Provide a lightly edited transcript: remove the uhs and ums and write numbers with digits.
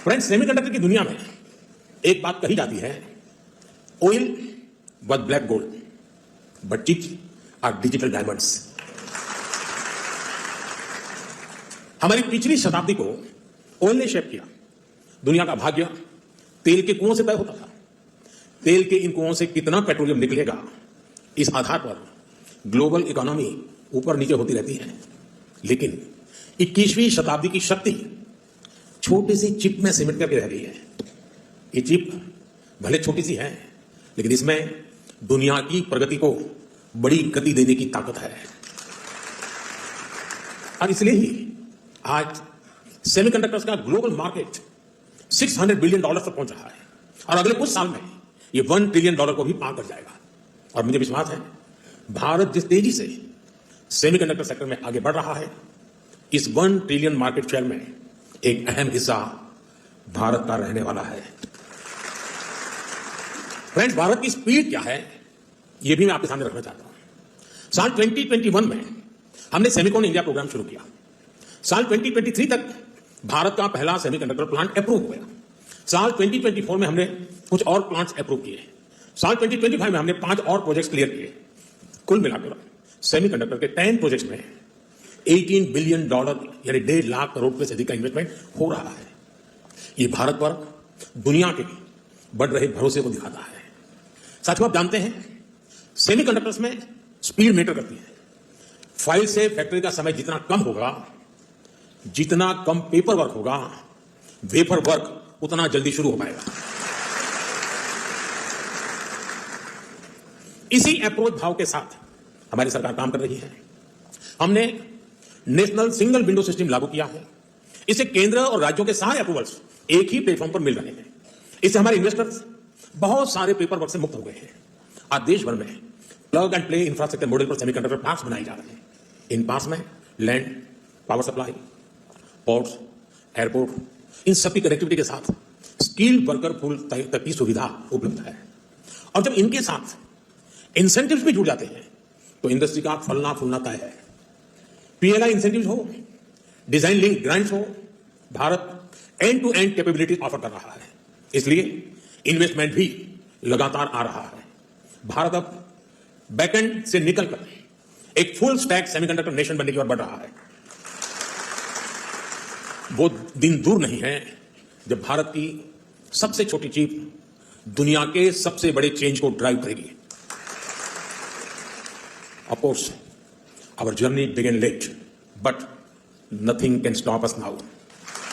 Friends, semiconductor की दुनिया में एक बात कही जाती है, oil was black gold but chips are digital diamonds. हमारी पिछली शताब्दी को ऑयल ने शेप किया। दुनिया का भाग्य तेल के कुओं से तय होता था। तेल के इन कुओं से कितना पेट्रोलियम निकलेगा, इस आधार पर ग्लोबल इकोनॉमी ऊपर नीचे होती रहती है। लेकिन 21वीं शताब्दी की शक्ति छोटी सी चिप में सिमट करके रह गई है। ये चिप भले छोटी सी है, लेकिन इसमें दुनिया की प्रगति को बड़ी गति देने की ताकत है। और इसलिए ही आज सेमीकंडक्टर्स का ग्लोबल मार्केट $600 बिलियन तक पहुंच रहा है और अगले कुछ साल में ये $1 ट्रिलियन को भी पार कर जाएगा। और मुझे विश्वास है, भारत जिस तेजी से सेमीकंडक्टर सेक्टर में आगे बढ़ रहा है, इस $1 ट्रिलियन मार्केट शेयर में एक अहम हिस्सा भारत का रहने वाला है। फ्रेंड्स, भारत की स्पीड क्या है, यह भी मैं आपके सामने रखना चाहता हूं। साल 2021 में हमने सेमिकॉन इंडिया प्रोग्राम शुरू किया। साल 2023 तक भारत का पहला सेमीकंडक्टर प्लांट अप्रूव हो गया। साल 2024 में हमने कुछ और प्लांट्स अप्रूव किए। साल 2025 में हमने 5 और प्रोजेक्ट्स क्लियर किए। कुल मिलाकर सेमीकंडक्टर के 10 प्रोजेक्ट्स में $18 बिलियन यानी 1.5 लाख करोड़ रुपए से अधिक का इन्वेस्टमेंट हो रहा है। ये भारत पर दुनिया के बढ़ रहे भरोसे को दिखाता है। साथियों, आप जानते हैं, सेमीकंडक्टर्स में स्पीड मैटर करती है। फाइल से फैक्ट्री का समय जितना कम होगा, जितना कम पेपर वर्क होगा, वेफर वर्क उतना जल्दी शुरू हो पाएगा। इसी अप्रोच भाव के साथ हमारी सरकार काम कर रही है। हमने नेशनल सिंगल विंडो सिस्टम लागू किया है। इससे केंद्र और राज्यों के सारे अप्रूवल्स एक ही प्लेटफॉर्म पर मिल रहे हैं। इससे हमारे इन्वेस्टर्स बहुत सारे पेपर वर्क से मुक्त हो गए हैं। आज देश भर में plug and play infrastructure model पर सेमीकंडक्टर पार्क्स बनाए जा रहे हैं। इन पार्क्स में land, power supply, ports, airport, इन सबकी कनेक्टिविटी के साथ स्किल्ड वर्कर पूल तक की सुविधा उपलब्ध है। और जब इनके साथ इंसेंटिव्स भी जुड़ जाते हैं तो इंडस्ट्री का फलना फूलना तय है। पीएलआई इंसेंटिव्स हो, डिजाइन लिंक ग्रांट्स हो, Bharat end to end capabilities offer कर रहा है। इसलिए इन्वेस्टमेंट भी लगातार आ रहा है। भारत अब बैकएंड से निकलकर एक फुल स्टैक सेमीकंडक्टर नेशन बनने की ओर बढ़ रहा है। वो दिन दूर नहीं है जब भारत की सबसे छोटी चिप दुनिया के सबसे बड़े चेंज को ड्राइव करेगी। Of course, our journey began late, but nothing can stop us now.